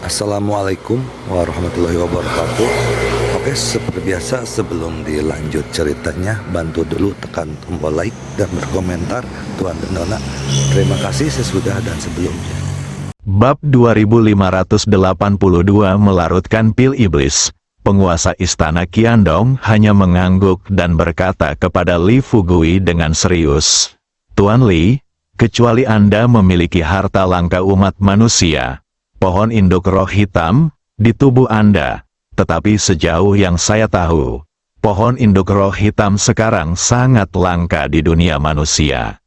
Assalamualaikum warahmatullahi wabarakatuh. Oke, seperti biasa sebelum dilanjut ceritanya, bantu dulu tekan tombol like dan berkomentar Tuan dan Nona. Terima kasih sesudah dan sebelumnya. Bab 2582 melarutkan pil iblis. Penguasa istana Qiandong hanya mengangguk dan berkata kepada Li Fugui dengan serius, "Tuan Li, kecuali Anda memiliki harta langka umat manusia, pohon induk roh hitam, di tubuh Anda. Tetapi sejauh yang saya tahu, pohon induk roh hitam sekarang sangat langka di dunia manusia."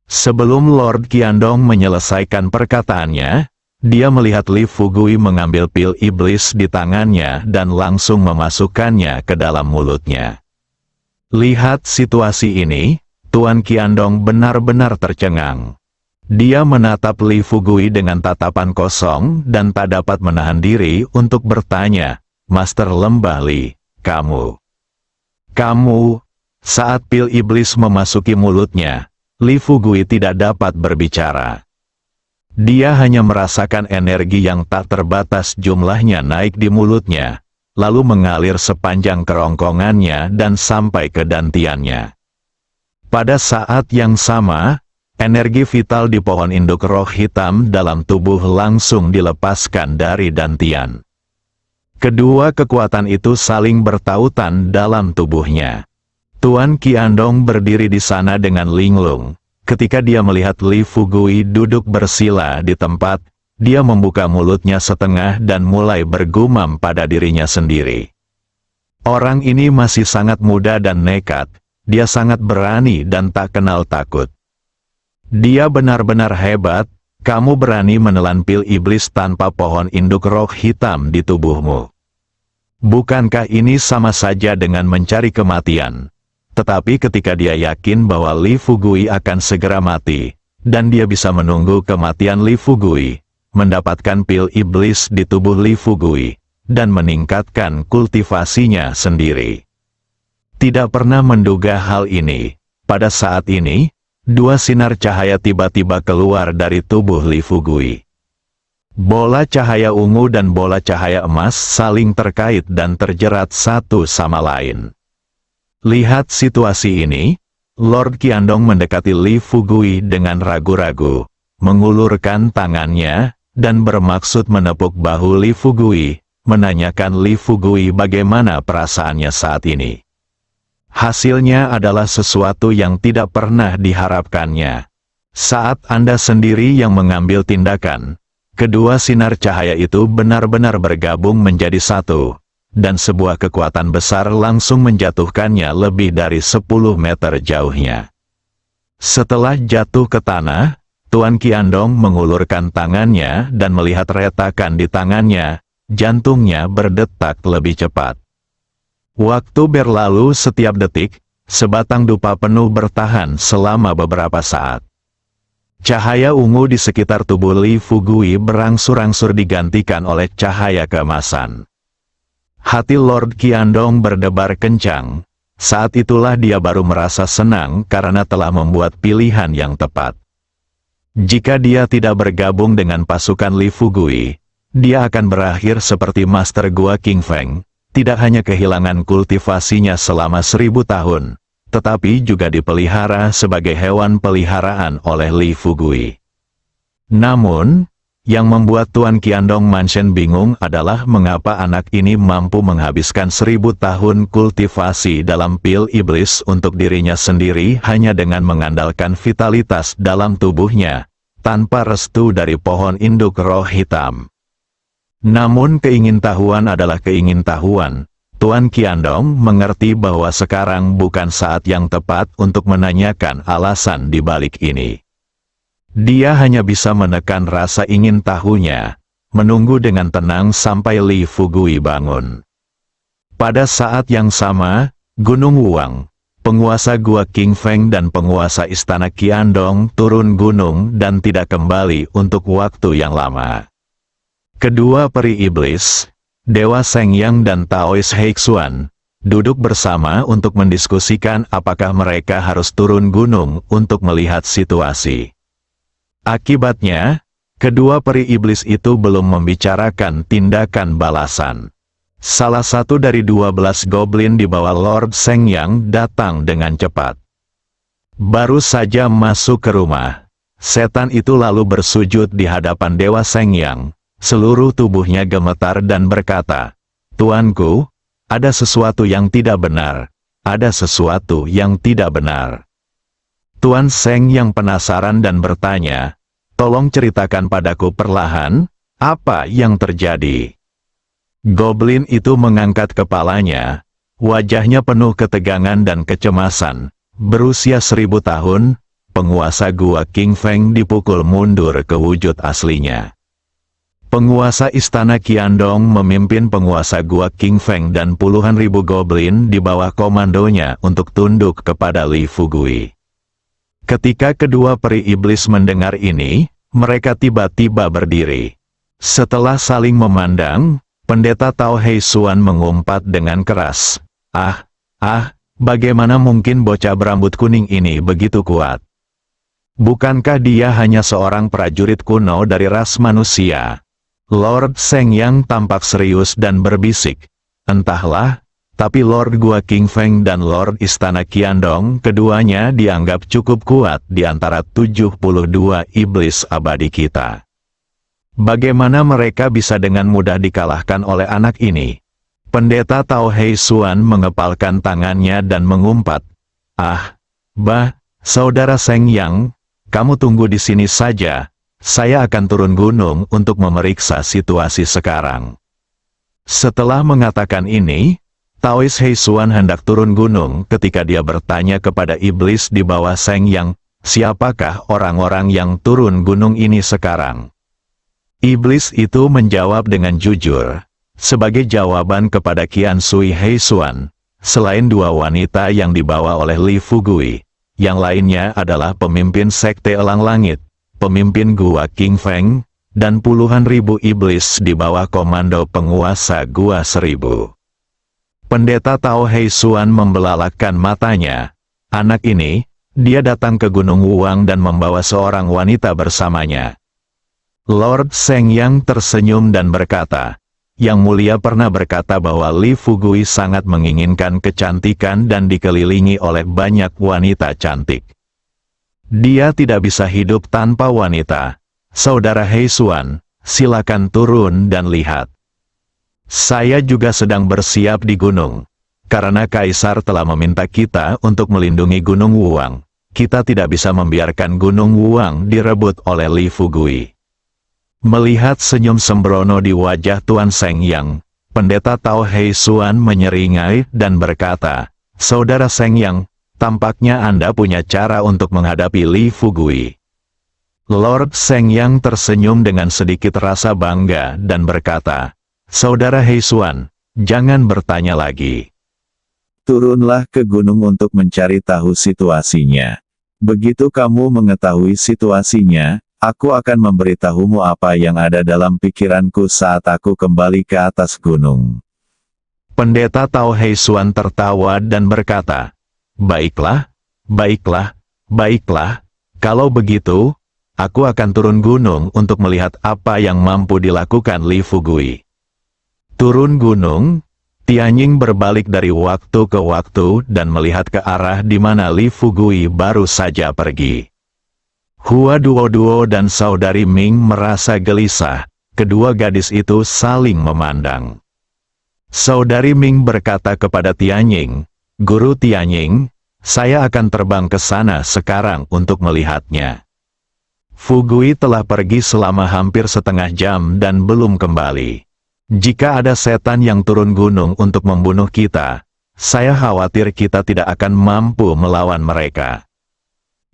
Sebelum Lord Qiandong menyelesaikan perkataannya, dia melihat Li Fugui mengambil pil iblis di tangannya dan langsung memasukkannya ke dalam mulutnya. Lihat situasi ini, Tuan Qiandong benar-benar tercengang. Dia menatap Li Fugui dengan tatapan kosong dan tak dapat menahan diri untuk bertanya, "Master Lembah Li, kamu..." Saat pil iblis memasuki mulutnya, Li Fugui tidak dapat berbicara. Dia hanya merasakan energi yang tak terbatas jumlahnya naik di mulutnya, lalu mengalir sepanjang kerongkongannya dan sampai ke dantiannya. Pada saat yang sama, energi vital di pohon induk roh hitam dalam tubuh langsung dilepaskan dari dantian. Kedua kekuatan itu saling bertautan dalam tubuhnya. Tuan Qiandong berdiri di sana dengan linglung. Ketika dia melihat Li Fugui duduk bersila di tempat, dia membuka mulutnya setengah dan mulai bergumam pada dirinya sendiri. Orang ini masih sangat muda dan nekat, dia sangat berani dan tak kenal takut. Dia benar-benar hebat, kamu berani menelan pil iblis tanpa pohon induk roh hitam di tubuhmu. Bukankah ini sama saja dengan mencari kematian? Tetapi ketika dia yakin bahwa Li Fugui akan segera mati, dan dia bisa menunggu kematian Li Fugui, mendapatkan pil iblis di tubuh Li Fugui, dan meningkatkan kultivasinya sendiri. Tidak pernah menduga hal ini, pada saat ini, dua sinar cahaya tiba-tiba keluar dari tubuh Li Fugui. Bola cahaya ungu dan bola cahaya emas saling terkait dan terjerat satu sama lain. Lihat situasi ini, Lord Qiandong mendekati Li Fugui dengan ragu-ragu, mengulurkan tangannya, dan bermaksud menepuk bahu Li Fugui, menanyakan Li Fugui bagaimana perasaannya saat ini. Hasilnya adalah sesuatu yang tidak pernah diharapkannya. Saat Anda sendiri yang mengambil tindakan, kedua sinar cahaya itu benar-benar bergabung menjadi satu. Dan sebuah kekuatan besar langsung menjatuhkannya lebih dari 10 meter jauhnya. Setelah jatuh ke tanah, Tuan Qiandong mengulurkan tangannya dan melihat retakan di tangannya, jantungnya berdetak lebih cepat. Waktu berlalu setiap detik, sebatang dupa penuh bertahan selama beberapa saat. Cahaya ungu di sekitar tubuh Li Fugui berangsur-angsur digantikan oleh cahaya keemasan. Hati Lord Qiandong berdebar kencang. Saat itulah dia baru merasa senang karena telah membuat pilihan yang tepat. Jika dia tidak bergabung dengan pasukan Li Fugui, dia akan berakhir seperti Master Gua King Feng, tidak hanya kehilangan kultivasinya selama 1000 tahun, tetapi juga dipelihara sebagai hewan peliharaan oleh Li Fugui. Namun, yang membuat Tuan Qiandong Mansion bingung adalah mengapa anak ini mampu menghabiskan 1000 tahun kultivasi dalam pil iblis untuk dirinya sendiri hanya dengan mengandalkan vitalitas dalam tubuhnya, tanpa restu dari pohon induk roh hitam. Namun keingintahuan adalah keingintahuan. Tuan Qiandong mengerti bahwa sekarang bukan saat yang tepat untuk menanyakan alasan di balik ini. Dia hanya bisa menekan rasa ingin tahunya, menunggu dengan tenang sampai Li Fugui bangun. Pada saat yang sama, Gunung Wuang, penguasa Gua King Feng dan penguasa istana Qiandong turun gunung dan tidak kembali untuk waktu yang lama. Kedua peri iblis, Dewa Seng Yang dan Taois Heixuan, duduk bersama untuk mendiskusikan apakah mereka harus turun gunung untuk melihat situasi. Akibatnya, Kedua peri iblis itu belum membicarakan tindakan balasan. Salah satu dari 12 goblin di bawah Lord Seng Yang datang dengan cepat. Baru saja masuk ke rumah, setan itu lalu bersujud di hadapan Dewa Seng Yang. Seluruh tubuhnya gemetar dan berkata, "Tuanku, ada sesuatu yang tidak benar. Ada sesuatu yang tidak benar." Tuan Seng yang penasaran dan bertanya, "Tolong ceritakan padaku perlahan, apa yang terjadi?" Goblin itu mengangkat kepalanya, wajahnya penuh ketegangan dan kecemasan. Berusia 1000 tahun, penguasa Gua King Feng dipukul mundur ke wujud aslinya. Penguasa istana Qiandong memimpin penguasa Gua King Feng dan puluhan ribu goblin di bawah komandonya untuk tunduk kepada Li Fugui. Ketika kedua peri iblis mendengar ini, mereka tiba-tiba berdiri. Setelah saling memandang, Pendeta Tao Hei Xuan mengumpat dengan keras, bagaimana mungkin bocah berambut kuning ini begitu kuat? Bukankah dia hanya seorang prajurit kuno dari ras manusia?" Lord Seng Yang tampak serius dan berbisik, "Entahlah, tapi Lord Gua King Feng dan Lord Istana Qiandong keduanya dianggap cukup kuat di antara 72 iblis abadi kita. Bagaimana mereka bisa dengan mudah dikalahkan oleh anak ini?" Pendeta Tao Hei Xuan mengepalkan tangannya dan mengumpat, Saudara Seng Yang, kamu tunggu di sini saja, saya akan turun gunung untuk memeriksa situasi sekarang." Setelah mengatakan ini, Taois Hei Xuan hendak turun gunung ketika dia bertanya kepada iblis di bawah Seng Yang, "Siapakah orang-orang yang turun gunung ini sekarang?" Iblis itu menjawab dengan jujur, sebagai jawaban kepada Qian Sui Hei Xuan, selain 2 wanita yang dibawa oleh Li Fugui, yang lainnya adalah pemimpin Sekte Elang Langit, pemimpin Gua King Feng, dan puluhan ribu iblis di bawah komando penguasa Gua 1000. Pendeta Tao Hei Xuan membelalakkan matanya. Anak ini, dia datang ke Gunung Wuang dan membawa seorang wanita bersamanya. Lord Seng Yang tersenyum dan berkata, "Yang Mulia pernah berkata bahwa Li Fugui sangat menginginkan kecantikan dan dikelilingi oleh banyak wanita cantik. Dia tidak bisa hidup tanpa wanita. Saudara Hei Xuan, silakan turun dan lihat. Saya juga sedang bersiap di gunung. Karena Kaisar telah meminta kita untuk melindungi Gunung Wuang, kita tidak bisa membiarkan Gunung Wuang direbut oleh Li Fugui." Melihat senyum sembrono di wajah Tuan Seng Yang, Pendeta Tao Hei Xuan menyeringai dan berkata, "Saudara Seng Yang, tampaknya Anda punya cara untuk menghadapi Li Fugui." Lord Seng Yang tersenyum dengan sedikit rasa bangga dan berkata, "Saudara Hei Xuan, jangan bertanya lagi. Turunlah ke gunung untuk mencari tahu situasinya. Begitu kamu mengetahui situasinya, aku akan memberitahumu apa yang ada dalam pikiranku saat aku kembali ke atas gunung." Pendeta Tao Hei Xuan tertawa dan berkata, "Baiklah, baiklah, baiklah, kalau begitu, aku akan turun gunung untuk melihat apa yang mampu dilakukan Li Fugui." Turun gunung, Tianying berbalik dari waktu ke waktu dan melihat ke arah di mana Li Fugui baru saja pergi. Hua Duo dan saudari Ming merasa gelisah, kedua gadis itu saling memandang. Saudari Ming berkata kepada Tianying, "Guru Tianying, saya akan terbang ke sana sekarang untuk melihatnya. Fugui telah pergi selama hampir setengah jam dan belum kembali. Jika ada setan yang turun gunung untuk membunuh kita, saya khawatir kita tidak akan mampu melawan mereka."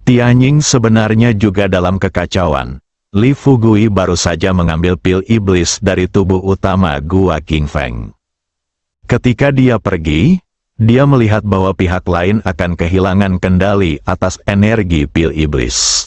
Tianying sebenarnya juga dalam kekacauan. Li Fugui baru saja mengambil pil iblis dari tubuh utama Gua King Feng. Ketika dia pergi, dia melihat bahwa pihak lain akan kehilangan kendali atas energi pil iblis.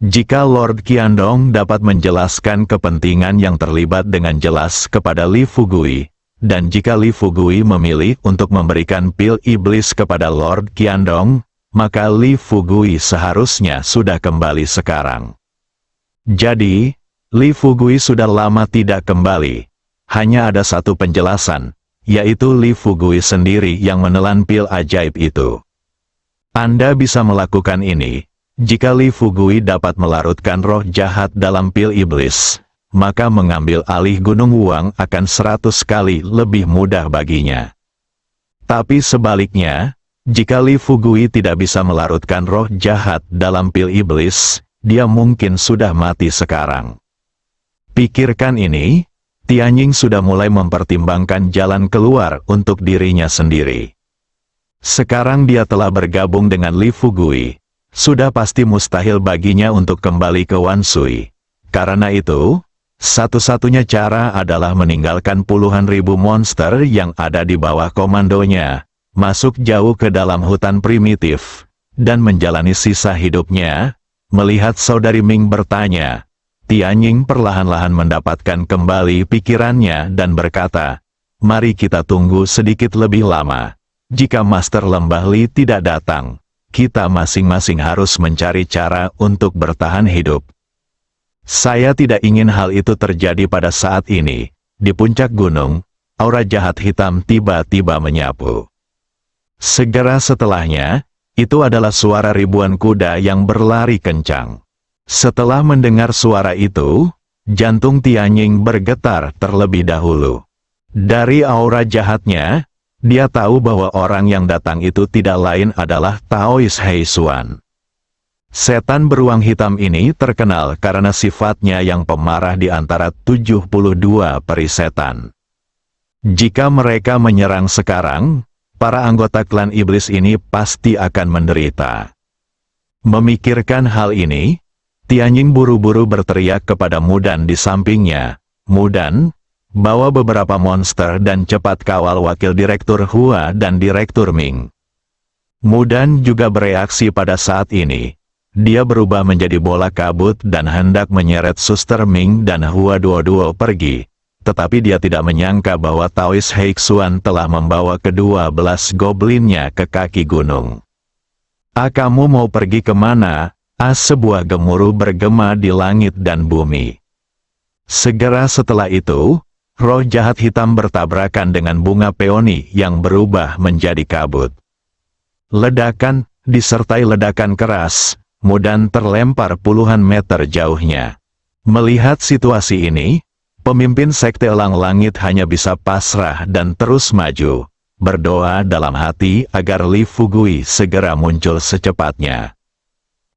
Jika Lord Qiandong dapat menjelaskan kepentingan yang terlibat dengan jelas kepada Li Fugui, dan jika Li Fugui memilih untuk memberikan pil iblis kepada Lord Qiandong, maka Li Fugui seharusnya sudah kembali sekarang. Jadi, Li Fugui sudah lama tidak kembali. Hanya ada satu penjelasan, yaitu Li Fugui sendiri yang menelan pil ajaib itu. Anda bisa melakukan ini, jika Li Fugui dapat melarutkan roh jahat dalam pil iblis, maka mengambil alih Gunung Wuang akan 100 kali lebih mudah baginya. Tapi sebaliknya, jika Li Fugui tidak bisa melarutkan roh jahat dalam pil iblis, dia mungkin sudah mati sekarang. Pikirkan ini, Tianjing sudah mulai mempertimbangkan jalan keluar untuk dirinya sendiri. Sekarang dia telah bergabung dengan Li Fugui, sudah pasti mustahil baginya untuk kembali ke Wanshui. Karena itu, satu-satunya cara adalah meninggalkan puluhan ribu monster yang ada di bawah komandonya, masuk jauh ke dalam hutan primitif, dan menjalani sisa hidupnya. Melihat saudari Ming bertanya, Tianjing perlahan-lahan mendapatkan kembali pikirannya dan berkata, "Mari kita tunggu sedikit lebih lama. Jika Master Lembah Li tidak datang, kita masing-masing harus mencari cara untuk bertahan hidup." Saya tidak ingin hal itu terjadi pada saat ini. Di puncak gunung, aura jahat hitam tiba-tiba menyapu. Segera setelahnya, itu adalah suara ribuan kuda yang berlari kencang. Setelah mendengar suara itu, jantung Tianjing bergetar terlebih dahulu. Dari aura jahatnya, dia tahu bahwa orang yang datang itu tidak lain adalah Taoist He Xuan. Setan beruang hitam ini terkenal karena sifatnya yang pemarah di antara 72 peri setan. Jika mereka menyerang sekarang, para anggota klan iblis ini pasti akan menderita. Memikirkan hal ini, Tianjing buru-buru berteriak kepada Mudan di sampingnya, "Mudan, bawa beberapa monster dan cepat kawal wakil Direktur Hua dan Direktur Ming." Mudan juga bereaksi pada saat ini. Dia berubah menjadi bola kabut dan hendak menyeret Suster Ming dan Hua Duo pergi. Tetapi dia tidak menyangka bahwa Taoist He Xuan telah membawa ke-12 goblinnya ke kaki gunung. "Ah, kamu mau pergi kemana?" Sebuah gemuruh bergema di langit dan bumi. Segera setelah itu, roh jahat hitam bertabrakan dengan bunga peoni yang berubah menjadi kabut. Ledakan, disertai ledakan keras, Mudan terlempar puluhan meter jauhnya. Melihat situasi ini, pemimpin Sekte Elang Langit hanya bisa pasrah dan terus maju, berdoa dalam hati agar Li Fugui segera muncul secepatnya.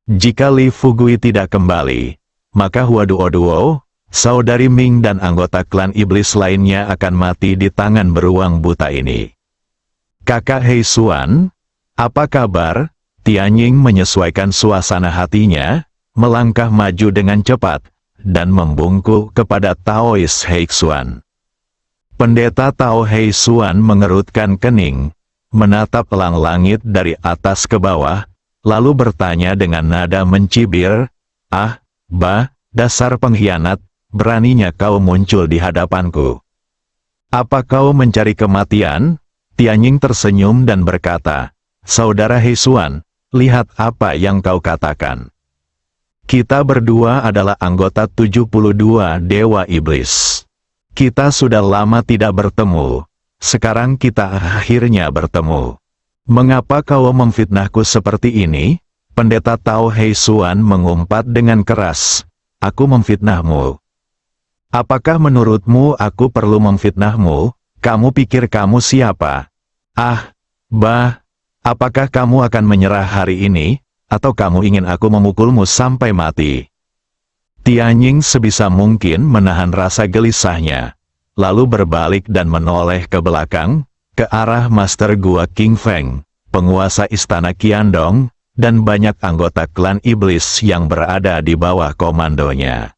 Jika Li Fugui tidak kembali, maka Hua Duo, saudari Ming dan anggota klan iblis lainnya akan mati di tangan beruang buta ini. "Kakak He Xuan, apa kabar?" Tianjing menyesuaikan suasana hatinya, melangkah maju dengan cepat, dan membungkuk kepada Taoist He Xuan. Pendeta Tao He Xuan mengerutkan kening, menatap elang langit dari atas ke bawah, lalu bertanya dengan nada mencibir, "Ah, bah, dasar pengkhianat, beraninya kau muncul di hadapanku. Apa kau mencari kematian?" Tianjing tersenyum dan berkata, "Saudara He Xuan, lihat apa yang kau katakan. Kita berdua adalah anggota 72 Dewa Iblis. Kita sudah lama tidak bertemu, sekarang kita akhirnya bertemu. Mengapa kau memfitnahku seperti ini?" Pendeta Tao He Xuan mengumpat dengan keras, "Aku memfitnahmu. Apakah menurutmu aku perlu memfitnahmu? Kamu pikir kamu siapa? Ah, bah, apakah kamu akan menyerah hari ini, atau kamu ingin aku memukulmu sampai mati?" Tianjing sebisa mungkin menahan rasa gelisahnya, lalu berbalik dan menoleh ke belakang, ke arah Master Gua King Feng, penguasa istana Qiandong, dan banyak anggota klan iblis yang berada di bawah komandonya.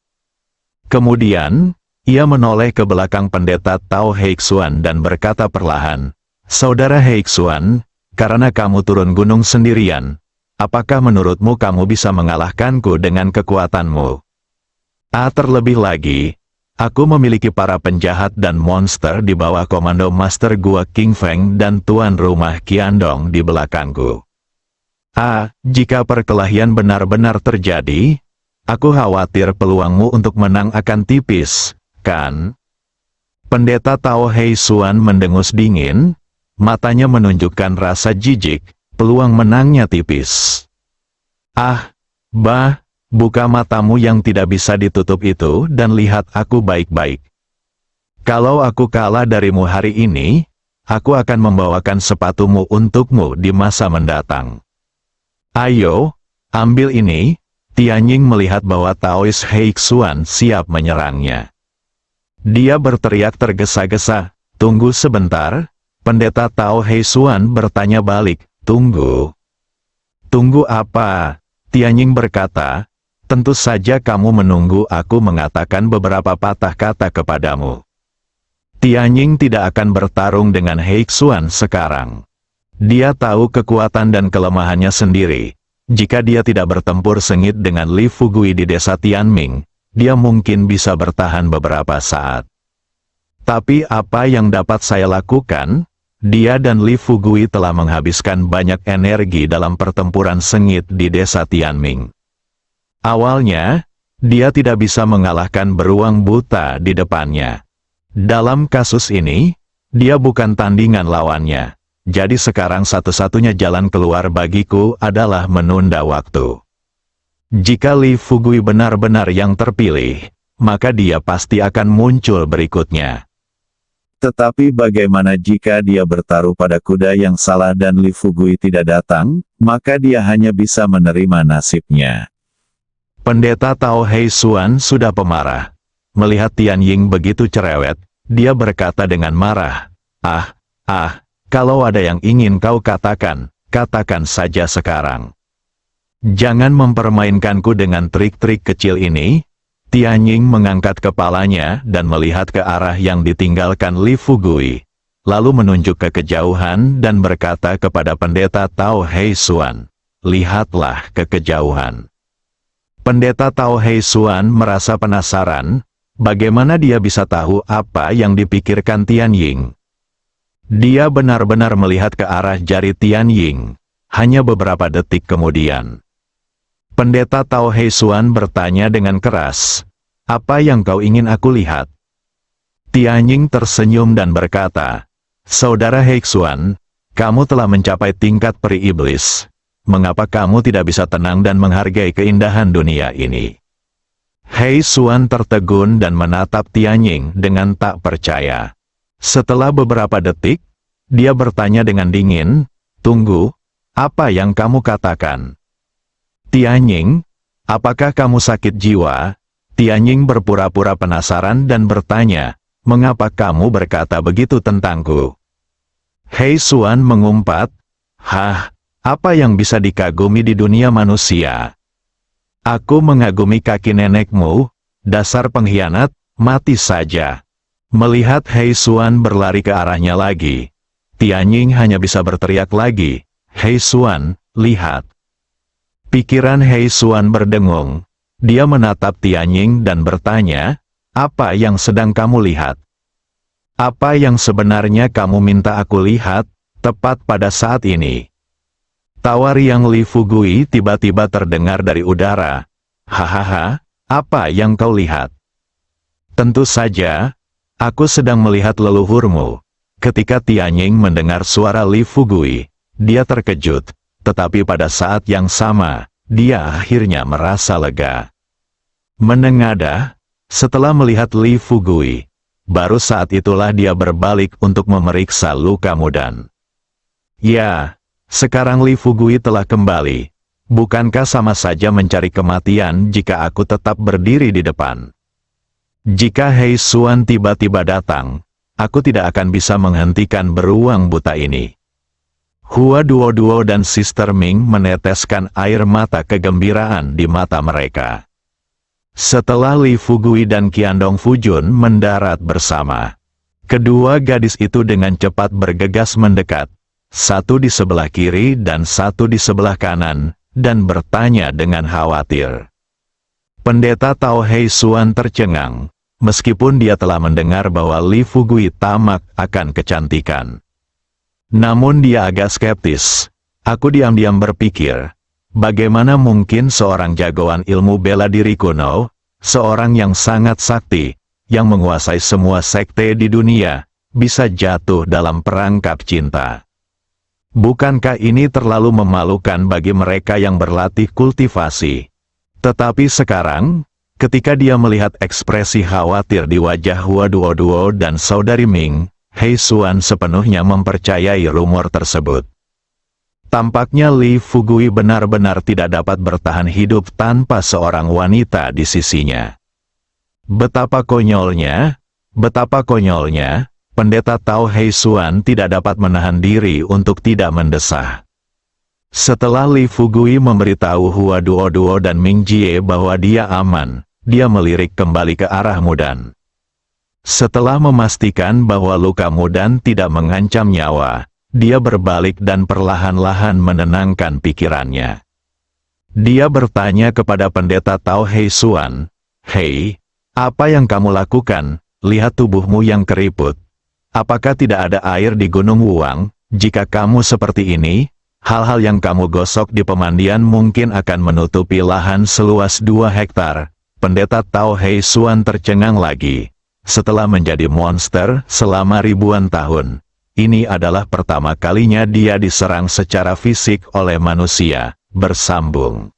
Kemudian, ia menoleh ke belakang pendeta Tao He Xuan dan berkata perlahan, "Saudara He Xuan, karena kamu turun gunung sendirian, apakah menurutmu kamu bisa mengalahkanku dengan kekuatanmu? Terlebih lagi, aku memiliki para penjahat dan monster di bawah komando Master Gua King Feng dan tuan rumah Qiandong di belakangku. Jika perkelahian benar-benar terjadi, Aku khawatir peluangmu untuk menang akan tipis, kan? Pendeta Tao Hei Xuan mendengus dingin, matanya menunjukkan rasa jijik, peluang menangnya tipis. Ah, bah, buka matamu yang tidak bisa ditutup itu dan lihat aku baik-baik. Kalau aku kalah darimu hari ini, aku akan membawakan sepatumu untukmu di masa mendatang. Ayo, ambil ini. Tianjing melihat bahwa Taois Hei Xuan siap menyerangnya. Dia berteriak tergesa-gesa, "Tunggu sebentar." Pendeta Tao Hei Xuan bertanya balik, "Tunggu. Tunggu apa?" Tianjing berkata, "Tentu saja kamu menunggu aku mengatakan beberapa patah kata kepadamu." Tianjing tidak akan bertarung dengan Hei Xuan sekarang. Dia tahu kekuatan dan kelemahannya sendiri. Jika dia tidak bertempur sengit dengan Li Fugui di desa Tianming, dia mungkin bisa bertahan beberapa saat. Tapi apa yang dapat saya lakukan? Dia dan Li Fugui telah menghabiskan banyak energi dalam pertempuran sengit di desa Tianming. Awalnya, dia tidak bisa mengalahkan beruang buta di depannya. Dalam kasus ini, dia bukan tandingan lawannya. Jadi sekarang satu-satunya jalan keluar bagiku adalah menunda waktu. Jika Li Fugui benar-benar yang terpilih, maka dia pasti akan muncul berikutnya. Tetapi bagaimana jika dia bertaruh pada kuda yang salah dan Li Fugui tidak datang, maka dia hanya bisa menerima nasibnya. Pendeta Tao Hei Xuan sudah pemarah. Melihat Tianjing begitu cerewet, dia berkata dengan marah, Kalau ada yang ingin kau katakan, katakan saja sekarang. Jangan mempermainkanku dengan trik-trik kecil ini." Tianjing mengangkat kepalanya dan melihat ke arah yang ditinggalkan Li Fugui, lalu menunjuk ke kejauhan dan berkata kepada pendeta Tao Hei Xuan, "Lihatlah ke kejauhan." Pendeta Tao Hei Xuan merasa penasaran, bagaimana dia bisa tahu apa yang dipikirkan Tianjing. Dia benar-benar melihat ke arah jari Tianjing, hanya beberapa detik kemudian. Pendeta Tao Hei Xuan bertanya dengan keras, "Apa yang kau ingin aku lihat?" Tianjing tersenyum dan berkata, "Saudara Hei Xuan, kamu telah mencapai tingkat peri iblis. Mengapa kamu tidak bisa tenang dan menghargai keindahan dunia ini?" Hei Xuan tertegun dan menatap Tianjing dengan tak percaya. Setelah beberapa detik, dia bertanya dengan dingin, "Tunggu, apa yang kamu katakan?" "Tianjing, apakah kamu sakit jiwa?" Tianjing berpura-pura penasaran dan bertanya, "Mengapa kamu berkata begitu tentangku?" Hei Xuan mengumpat, apa yang bisa dikagumi di dunia manusia? Aku mengagumi kaki nenekmu, dasar pengkhianat, mati saja." Melihat Hei Xuan berlari ke arahnya lagi, Tianjing hanya bisa berteriak lagi, "Hei Xuan, lihat." Pikiran Hei Xuan berdengung. Dia menatap Tianjing dan bertanya, "Apa yang sedang kamu lihat? Apa yang sebenarnya kamu minta aku lihat, tepat pada saat ini?" Tawa riang Li Fugui tiba-tiba terdengar dari udara. "Hahaha, apa yang kau lihat?" "Tentu saja, aku sedang melihat leluhurmu." Ketika Tianjing mendengar suara Li Fugui, dia terkejut, tetapi pada saat yang sama, dia akhirnya merasa lega. Menengadah, setelah melihat Li Fugui, baru saat itulah dia berbalik untuk memeriksa luka Mudan. "Ya, sekarang Li Fugui telah kembali. Bukankah sama saja mencari kematian jika aku tetap berdiri di depan? Jika Hei Xuan tiba-tiba datang, aku tidak akan bisa menghentikan beruang buta ini." Hua Duo-Duo dan Sister Ming meneteskan air mata kegembiraan di mata mereka. Setelah Li Fugui dan Qiandong Fujun mendarat bersama, kedua gadis itu dengan cepat bergegas mendekat, satu di sebelah kiri dan satu di sebelah kanan, dan bertanya dengan khawatir. Pendeta Tao Hei Xuan tercengang, meskipun dia telah mendengar bahwa Li Fugui tamak akan kecantikan. Namun dia agak skeptis. Aku diam-diam berpikir, Bagaimana mungkin seorang jagoan ilmu bela diri kuno, seorang yang sangat sakti, yang menguasai semua sekte di dunia, bisa jatuh dalam perangkap cinta? Bukankah ini terlalu memalukan bagi mereka yang berlatih kultivasi? Tetapi sekarang, ketika dia melihat ekspresi khawatir di wajah Hua Duoduo dan saudari Ming, He Xuan sepenuhnya mempercayai rumor tersebut. Tampaknya Li Fugui benar-benar tidak dapat bertahan hidup tanpa seorang wanita di sisinya. Betapa konyolnya, Pendeta Tao He Xuan tidak dapat menahan diri untuk tidak mendesah. Setelah Li Fugui memberitahu Hua Duoduo dan Ming Jie bahwa dia aman, dia melirik kembali ke arah Mudan. Setelah memastikan bahwa luka Mudan tidak mengancam nyawa, dia berbalik dan perlahan-lahan menenangkan pikirannya. Dia bertanya kepada Pendeta Tao He Xuan, "Hei, apa yang kamu lakukan? Lihat tubuhmu yang keriput. Apakah tidak ada air di Gunung Wuang? Jika kamu seperti ini, hal-hal yang kamu gosok di pemandian mungkin akan menutupi lahan seluas 2 hektar. Pendeta Tao He Xuan tercengang lagi. Setelah menjadi monster selama ribuan tahun, ini adalah pertama kalinya dia diserang secara fisik oleh manusia. Bersambung.